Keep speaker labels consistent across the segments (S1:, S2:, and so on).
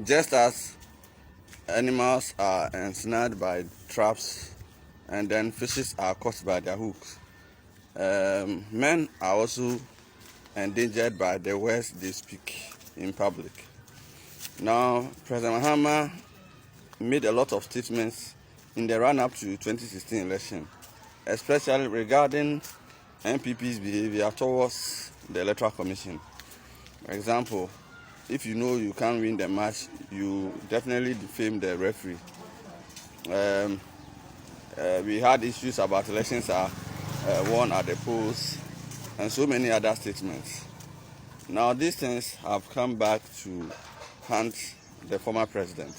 S1: Just as animals are ensnared by traps and then fishes are caught by their hooks, men are also endangered by the words they speak in public. Now, President Mahama made a lot of statements in the run-up to 2016 election, especially regarding NPP's behavior towards the Electoral Commission. For example, if you know you can't win the match, you definitely defame the referee. We had issues about elections are won at the polls and so many other statements. Now these things have come back to haunt the former president,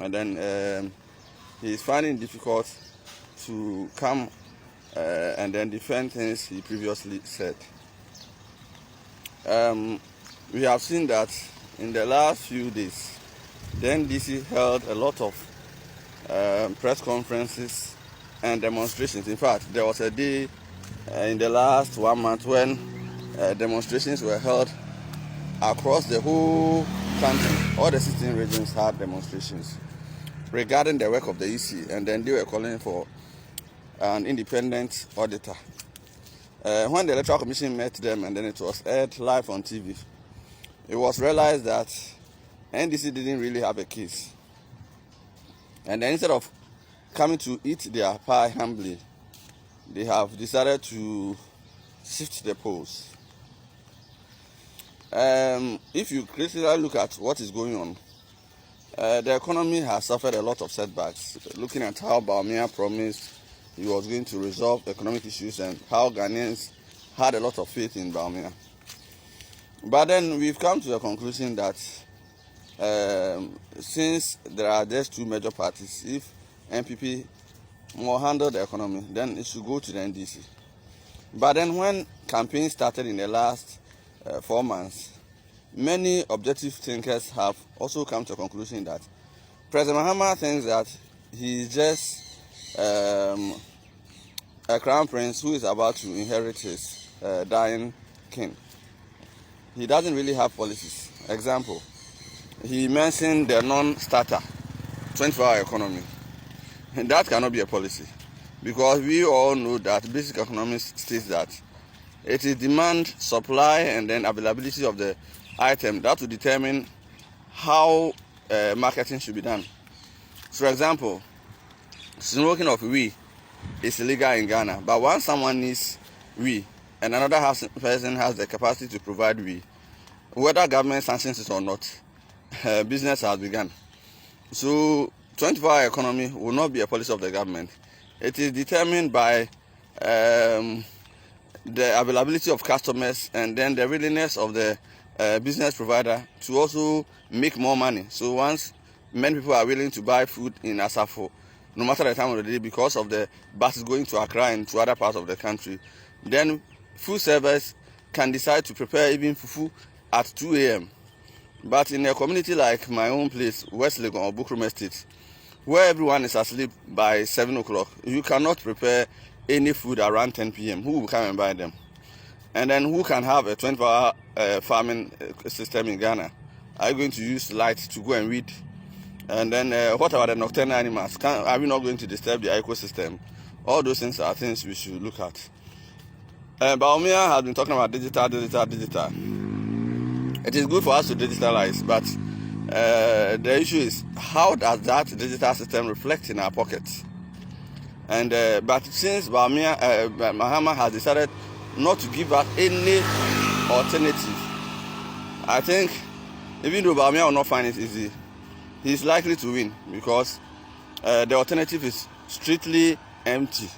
S1: and then he is finding it difficult to come and then defend things he previously said. We have seen that in the last few days, the NDC held a lot of press conferences and demonstrations. In fact, there was a day in the last 1 month when demonstrations were held across the whole country. All the 16 regions had demonstrations regarding the work of the EC, and then they were calling for an independent auditor. When the Electoral Commission met them and then it was aired live on TV, it was realized that NDC didn't really have a case. And then instead of coming to eat their pie humbly, they have decided to shift the polls. If you critically look at what is going on, the economy has suffered a lot of setbacks. Looking at how Bawumia promised he was going to resolve economic issues and how Ghanaians had a lot of faith in Bawumia. But then we've come to the conclusion that since there are just two major parties, if NPP more handle the economy, then it should go to the NDC. But then when campaign started in the last 4 months, many objective thinkers have also come to a conclusion that President Mahama thinks that he is just a crown prince who is about to inherit his dying king. He doesn't really have policies. Example, he mentioned the non-starter 24-hour economy. And that cannot be a policy, because we all know that basic economics states that it is demand, supply, and then availability of the item that will determine how marketing should be done. For example, smoking of weed is illegal in Ghana, but once someone needs weed and another person has the capacity to provide weed, whether government sanctions it or not, business has begun. So 24-hour economy will not be a policy of the government. It is determined by the availability of customers and then the willingness of the business provider to also make more money. So once many people are willing to buy food in Asafo, no matter the time of the day, because of the buses going to Accra and to other parts of the country, then food servers can decide to prepare even fufu at 2 a.m. But in a community like my own place, West Legon or Bukrom Estate, where everyone is asleep by 7 o'clock, you cannot prepare any food around 10 p.m. Who will come and buy them? And then who can have a 24-hour farming system in Ghana? Are you going to use light to go and weed? And then what about the nocturnal animals? Are we not going to disturb the ecosystem? All those things are things we should look at. Bawumia has been talking about digital. It is good for us to digitalize, but the issue is, how does that digital system reflect in our pockets? And but since Mahama has decided not to give us any alternative, I think even though Bawumia will not find it easy, he is likely to win, because the alternative is strictly empty.